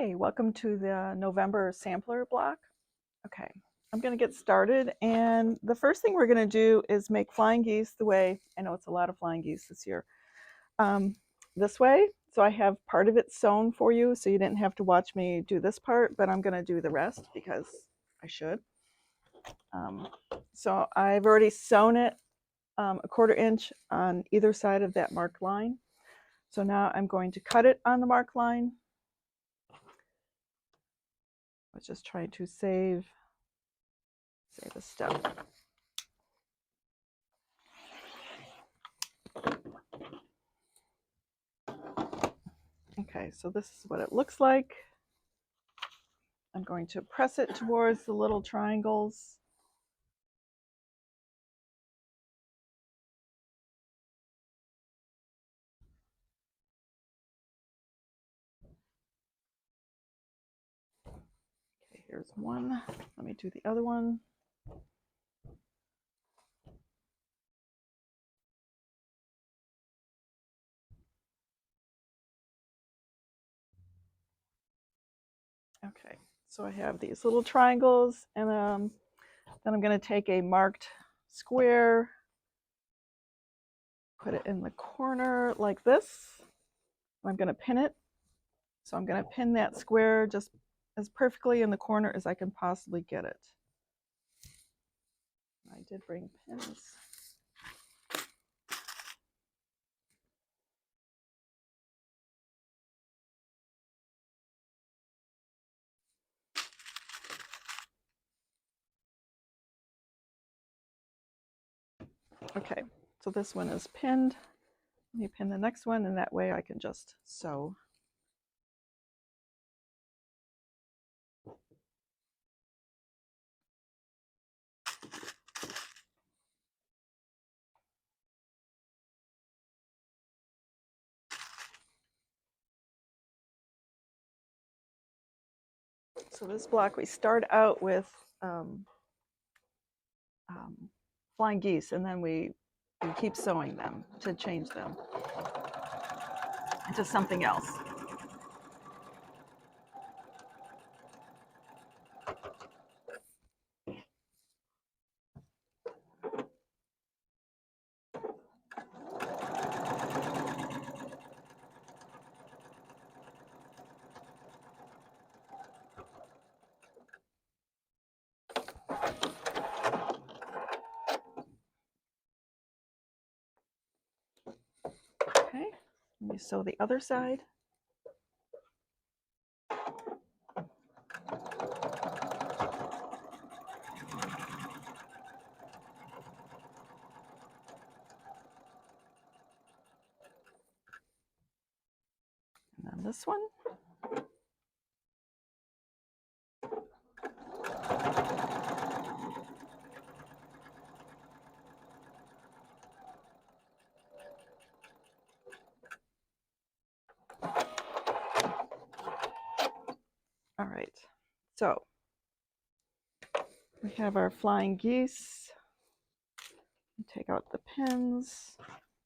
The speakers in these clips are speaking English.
Hey, welcome to the November sampler block. Okay, I'm going to get started, and the first thing we're going to do is make flying geese the way, I know it's a lot of flying geese this year, this way. So I have part of it sewn for you, so you didn't have to watch me do this part, but I'm going to do the rest because I should. So I've already sewn it a 1/4 inch on either side of that marked line. So now I'm going to cut it on the marked line. I was just trying to save a step. Okay, so this is what it looks like. I'm going to press it towards the little triangles. Okay, here's one. Let me do the other one. Okay, so I have these little triangles, and then I'm going to take a marked square, put it in the corner like this. I'm going to pin it. So I'm going to pin that square just as perfectly in the corner as I can possibly get it. I did bring pins. Okay, so this one is pinned. Let me pin the next one, and that way I can just sew. So this block, we start out with flying geese, and then we keep sewing them to change them into something else. Okay, let me sew the other side. And then this one. All right, so we have our flying geese. Take out the pins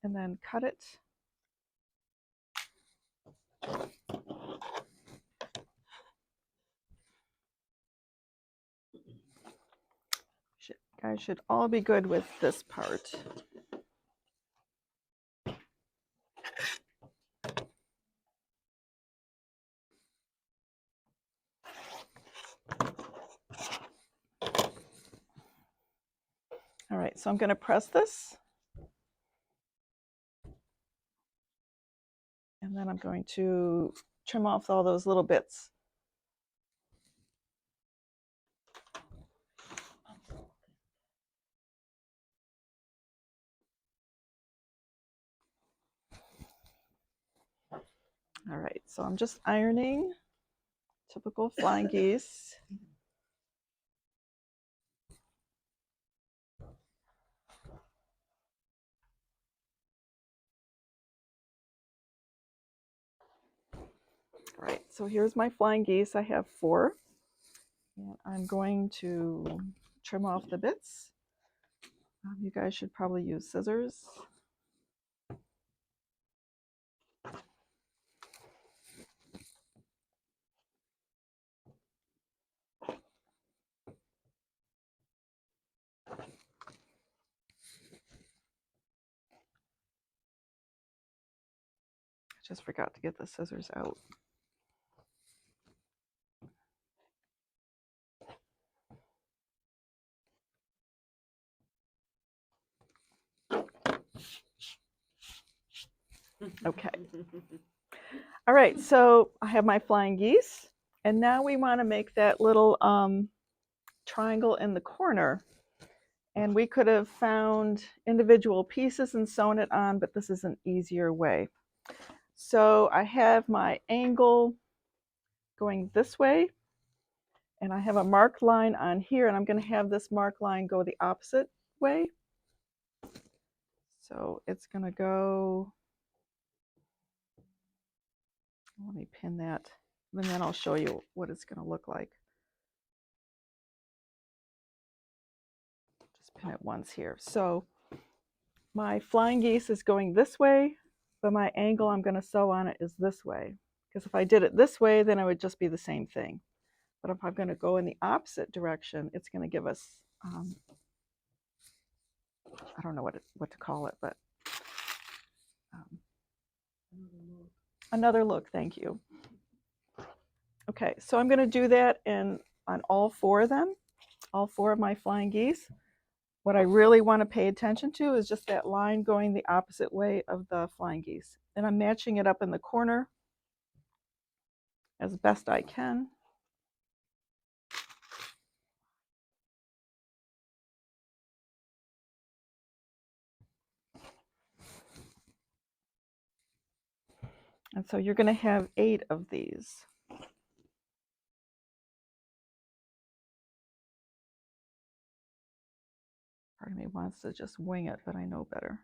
and then cut it. You guys should all be good with this part. All right, so I'm going to press this. And then I'm going to trim off all those little bits. All right, so I'm just ironing. Typical flying geese. All right, so here's my flying geese. I have 4. And I'm going to trim off the bits. You guys should probably use scissors. Just forgot to get the scissors out. Okay. All right, so I have my flying geese, and now we want to make that little triangle in the corner. And we could have found individual pieces and sewn it on, but this is an easier way. So I have my angle going this way, and I have a marked line on here, and I'm going to have this marked line go the opposite way. So it's going to go, let me pin that, and then I'll show you what it's going to look like. Just pin it once here. So my flying geese is going this way, but my angle I'm going to sew on it is this way. Because if I did it this way, then it would just be the same thing. But if I'm going to go in the opposite direction, it's going to give us, I don't know what to call it, but another look, thank you. Okay, so I'm going to do that on all four of them, all four of my flying geese. What I really want to pay attention to is just that line going the opposite way of the flying geese. And I'm matching it up in the corner as best I can. And so you're going to have 8 of these. Part of me wants to just wing it, but I know better.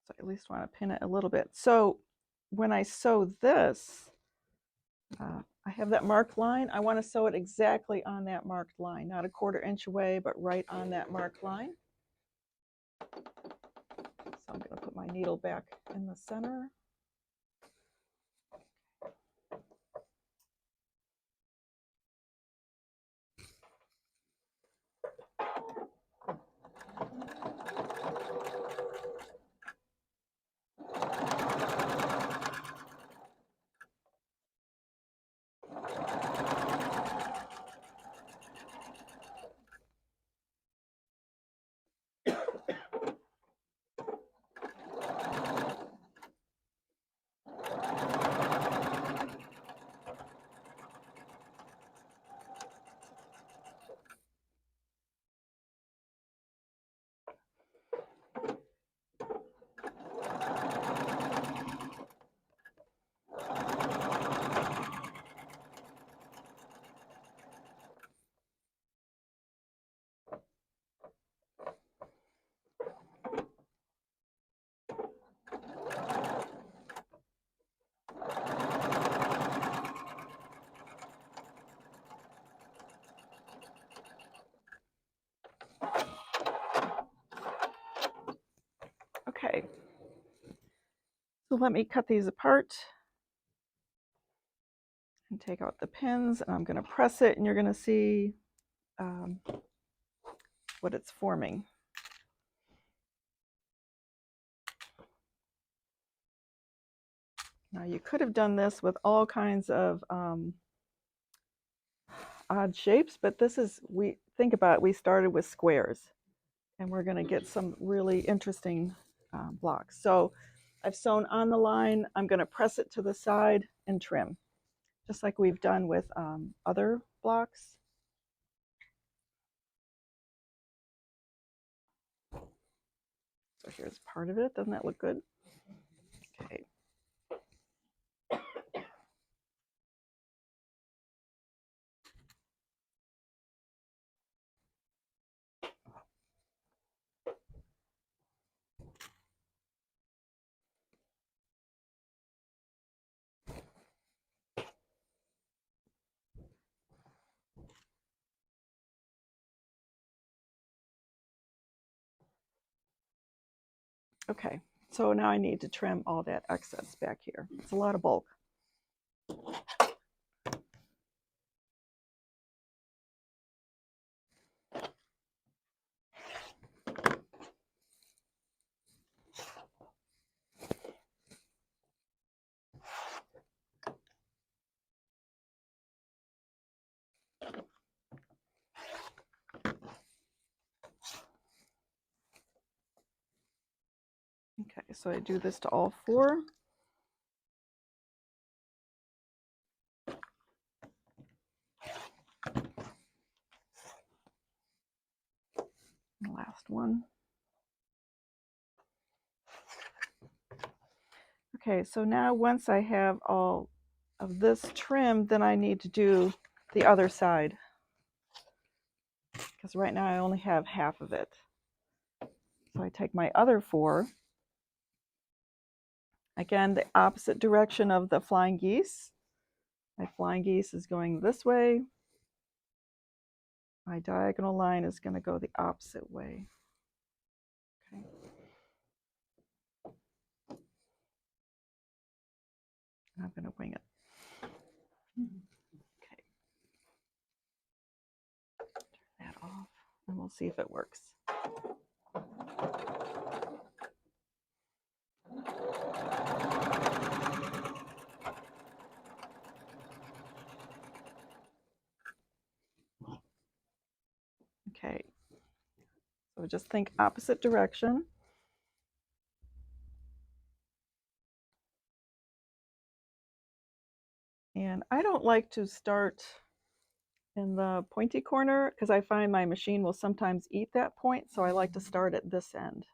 So I at least want to pin it a little bit. So when I sew this, I have that marked line. I want to sew it exactly on that marked line, not a 1/4 inch away, but right on that marked line. So I'm going to put my needle back in the center. Okay, so let me cut these apart and take out the pins, and I'm going to press it, and you're going to see what it's forming. Now you could have done this with all kinds of odd shapes, but this is, think about it, we started with squares, and we're going to get some really interesting blocks. So I've sewn on the line. I'm going to press it to the side and trim, just like we've done with other blocks. So here's part of it. Doesn't that look good? Okay. Okay, so now I need to trim all that excess back here. It's a lot of bulk. Okay, so I do this to all four. The last one. Okay, so now once I have all of this trimmed, then I need to do the other side, because right now I only have half of it. So I take my other four, again, the opposite direction of the flying geese. My flying geese is going this way. My diagonal line is going to go the opposite way. Okay. I'm going to wing it. Okay. Turn that off, and we'll see if it works. Okay. So just think opposite direction. And I don't like to start in the pointy corner because I find my machine will sometimes eat that point, so I like to start at this end.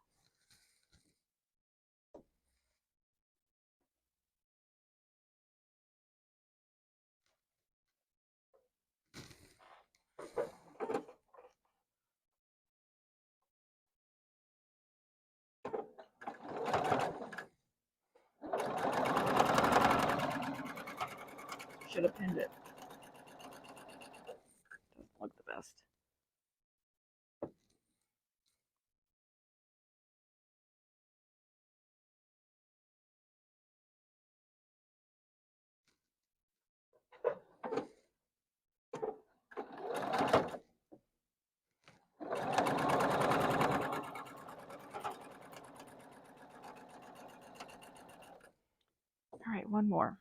Should have pinned it. Doesn't look the best. All right, one more.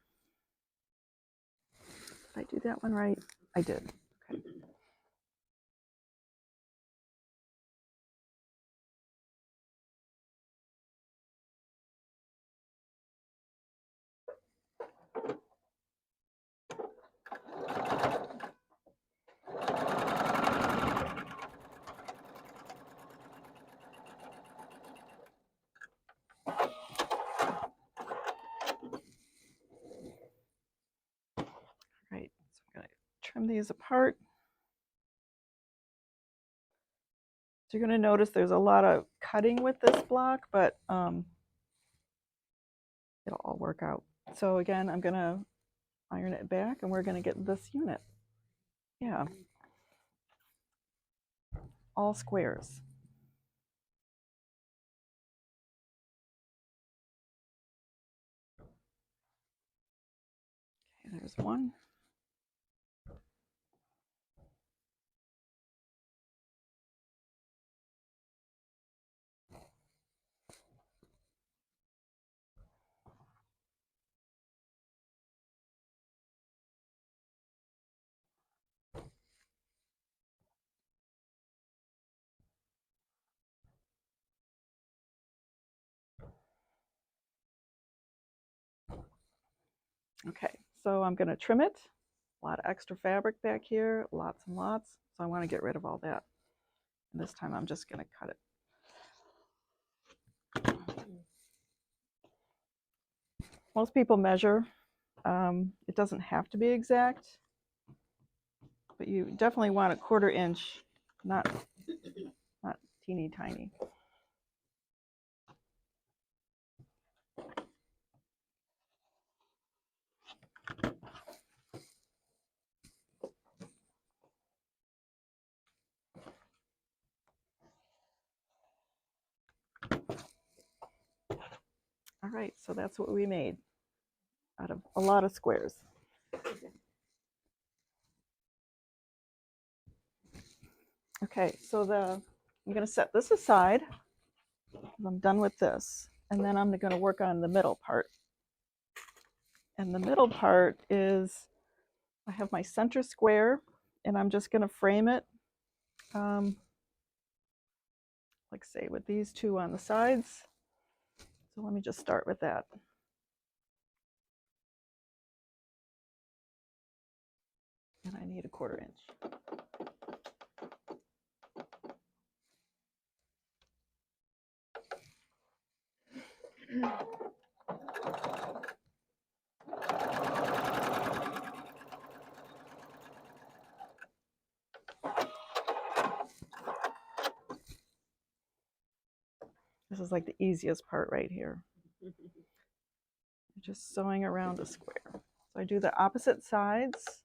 Did I do that one right? I did. Okay. All right, so I'm going to trim these apart. So you're going to notice there's a lot of cutting with this block, but it'll all work out. So again, I'm going to iron it back, and we're going to get this unit. Yeah. All squares. Okay, there's one. Okay, so I'm going to trim it. A lot of extra fabric back here, lots and lots. So I want to get rid of all that. And this time I'm just going to cut it. Most people measure. It doesn't have to be exact, but you definitely want a 1/4 inch, not teeny tiny. right, so that's what we made out of a lot of squares. Okay, so I'm going to set this aside. I'm done with this, and then I'm going to work on the middle part. And the middle part is, I have my center square, and I'm just going to frame it, like say with these two on the sides. So let me just start with that. And I need a 1/4 inch. This is like the easiest part right here. Just sewing around a square. So I do the opposite sides.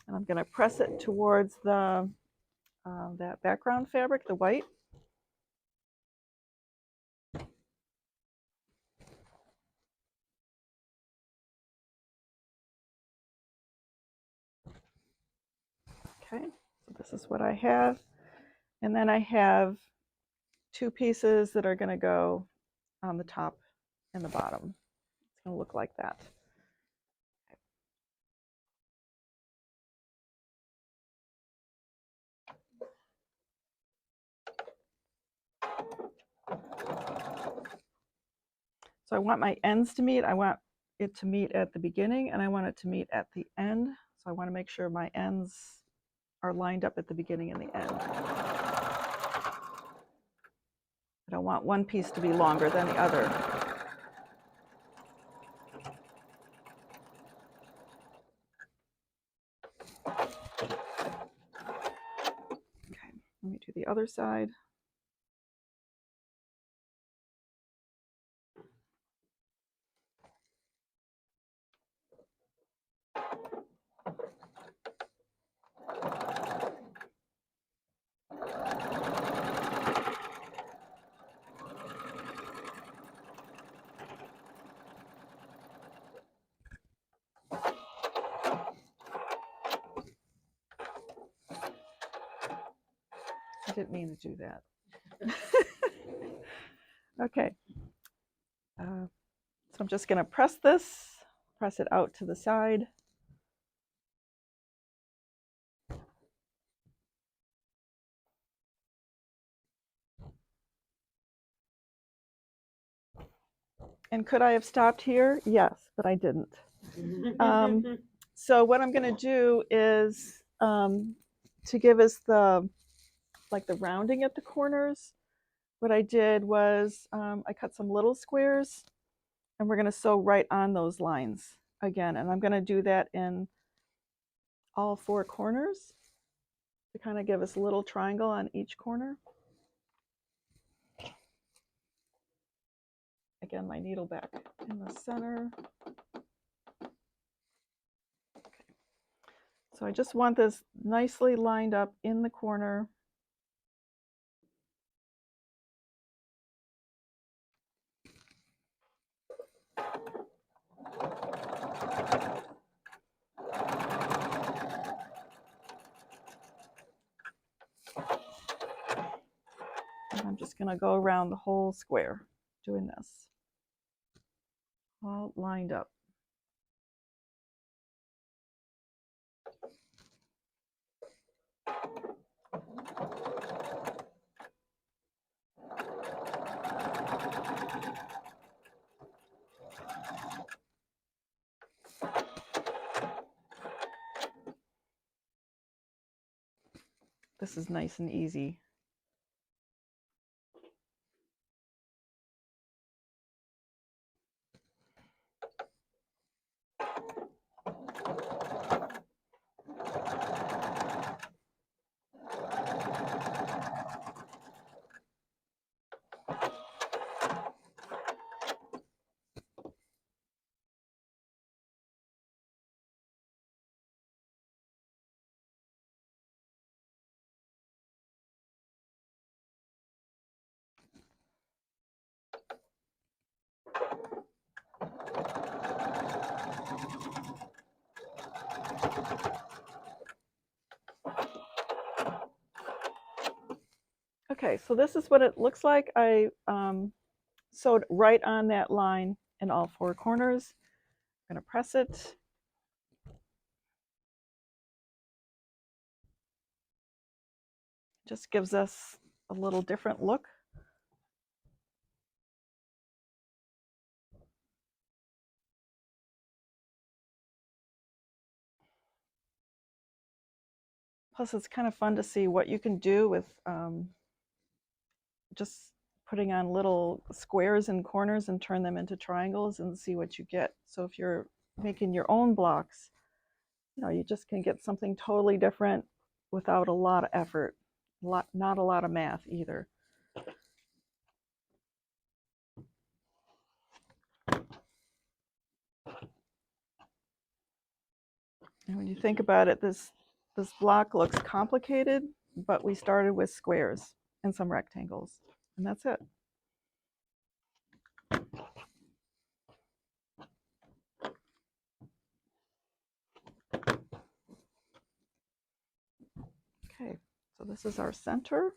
And I'm going to press it towards the that background fabric, the white. Okay, so this is what I have. And then I have 2 pieces that are going to go on the top and the bottom. It's going to look like that. So I want my ends to meet. I want it to meet at the beginning, and I want it to meet at the end. So I want to make sure my ends are lined up at the beginning and the end. I don't want one piece to be longer than the other. Okay, let me do the other side. I didn't mean to do that. Okay. So I'm just going to press it out to the side. And could I have stopped here? Yes, but I didn't. So what I'm going to do is, to give us the rounding at the corners, what I did was I cut some little squares, and we're going to sew right on those lines again. And I'm going to do that in all 4 corners to kind of give us a little triangle on each corner. Again, my needle back in the center. Okay. So I just want this nicely lined up in the corner. And I'm just going to go around the whole square doing this, all lined up. This is nice and easy. Okay, so this is what it looks like. I sewed right on that line in all four corners. I'm going to press it. Just gives us a little different look. Plus, it's kind of fun to see what you can do with just putting on little squares and corners and turn them into triangles and see what you get. So if you're making your own blocks, you know, you just can get something totally different without a lot of effort, not a lot of math either. And when you think about it, this block looks complicated, but we started with squares and some rectangles, and that's it. Okay, so this is our center.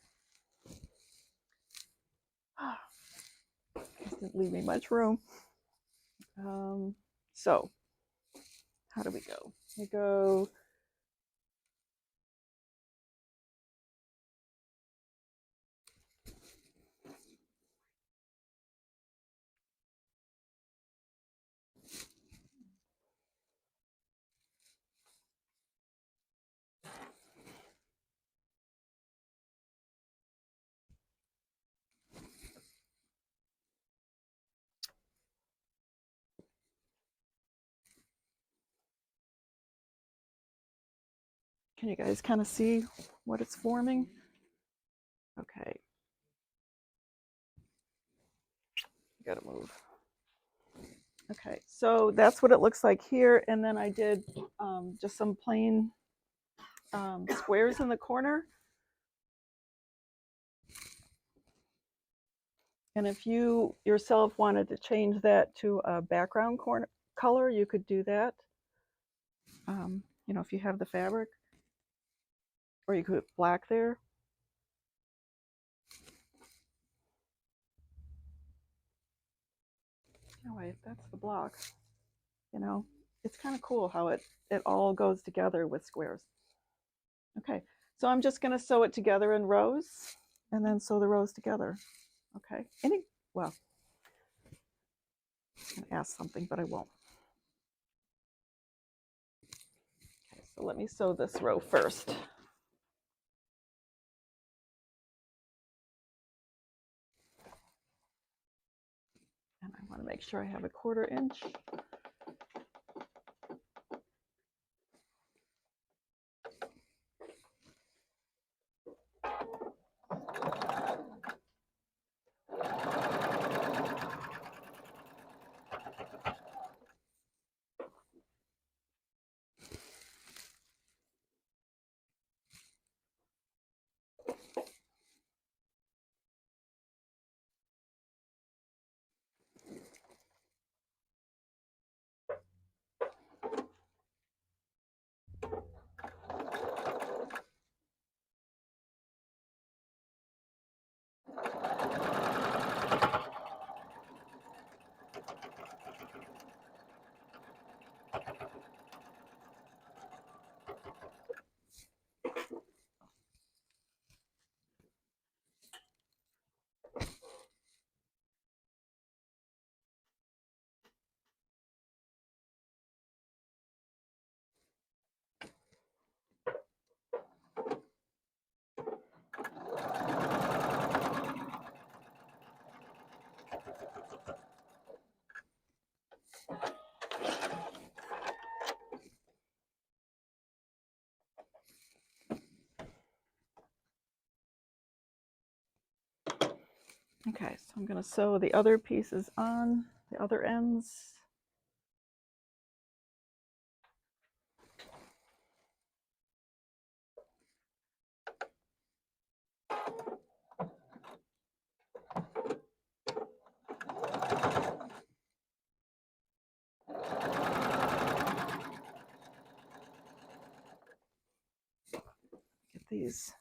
This didn't leave me much room. So how do we go? We go Can you guys kind of see what it's forming? Okay. Gotta move. Okay, so that's what it looks like here. And then I did just some plain squares in the corner. And if you yourself wanted to change that to a background color, you could do that. You know, if you have the fabric, or you could put black there. Anyway, that's the block. You know, it's kind of cool how it all goes together with squares. Okay, so I'm just going to sew it together in rows, and then sew the rows together. Okay. Well, I'm going to ask something, but I won't. Okay, so let me sew this row first. And I want to make sure I have a 1/4 inch. Okay, so I'm going to sew the other pieces on the other ends. Get these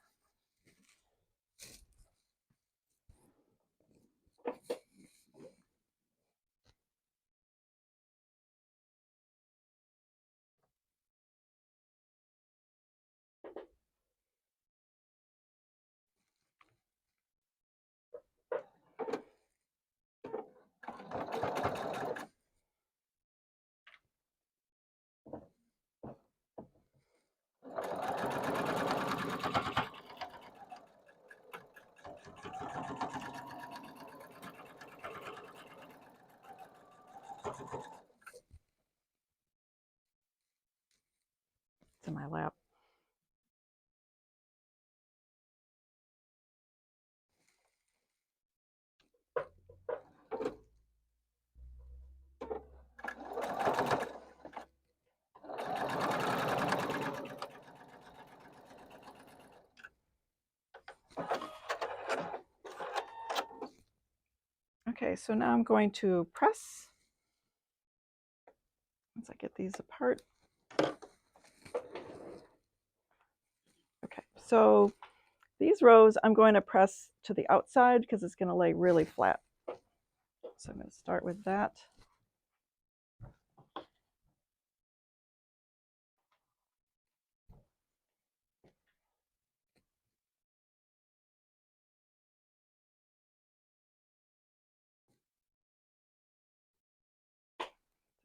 Okay, so now I'm going to press once I get these apart. Okay, so these rows I'm going to press to the outside because it's going to lay really flat. So I'm going to start with that.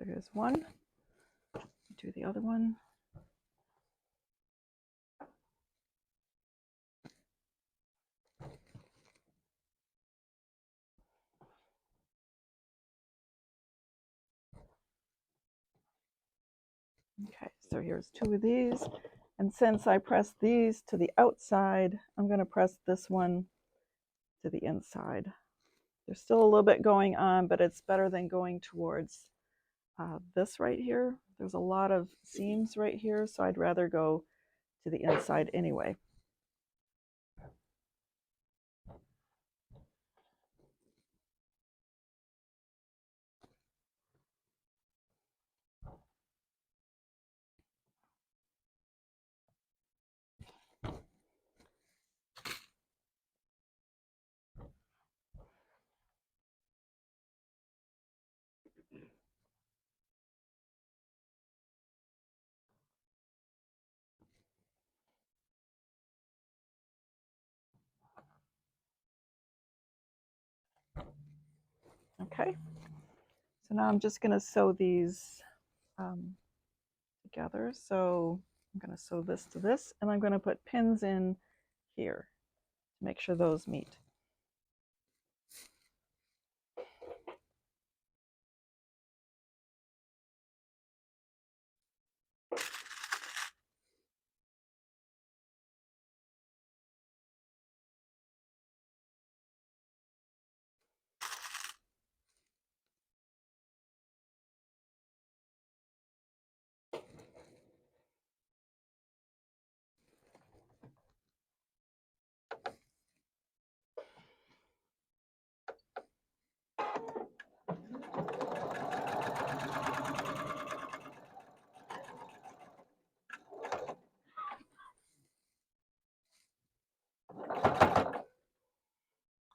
There's one. Do the other one. Okay, so here's two of these. And since I pressed these to the outside, I'm going to press this one to the inside. There's still a little bit going on, but it's better than going towards this right here. There's a lot of seams right here, so I'd rather go to the inside anyway. Okay, so now I'm just going to sew these together. So I'm going to sew this to this, and I'm going to put pins in here to make sure those meet.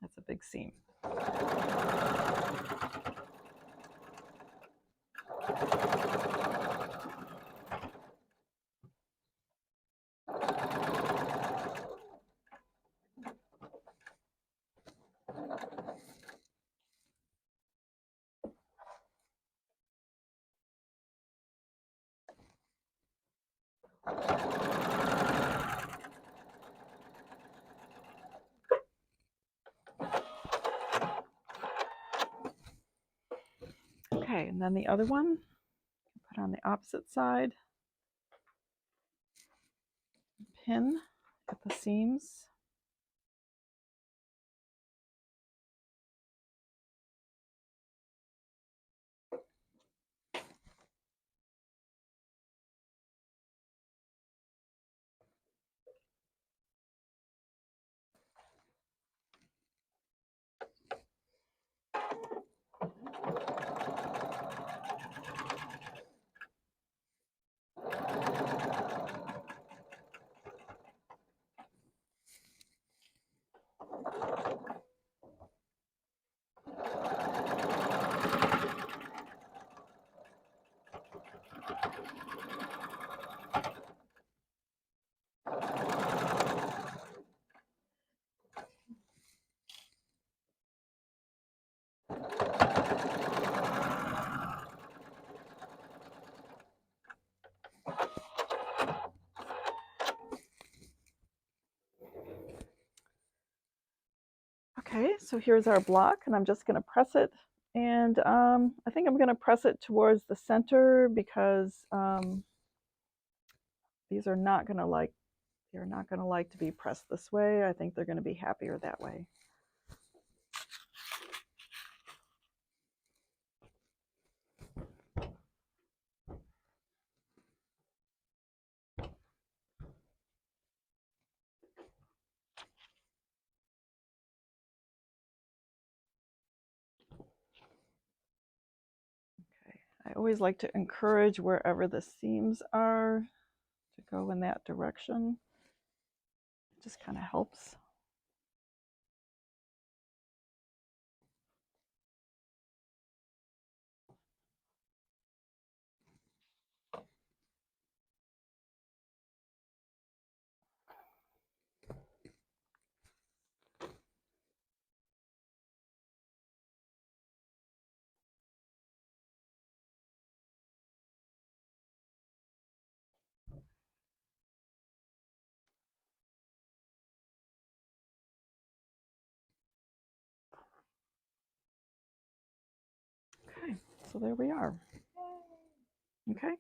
That's a big seam. Okay, and then the other one, put on the opposite side, pin at the seams. Okay, so here's our block, and I'm just going to press it. And I think I'm going to press it towards the center because these are not going to like, they're not going to like to be pressed this way. I think they're going to be happier that way. always like to encourage wherever the seams are to go in that direction. It just kind of helps. Okay, so there we are. Okay,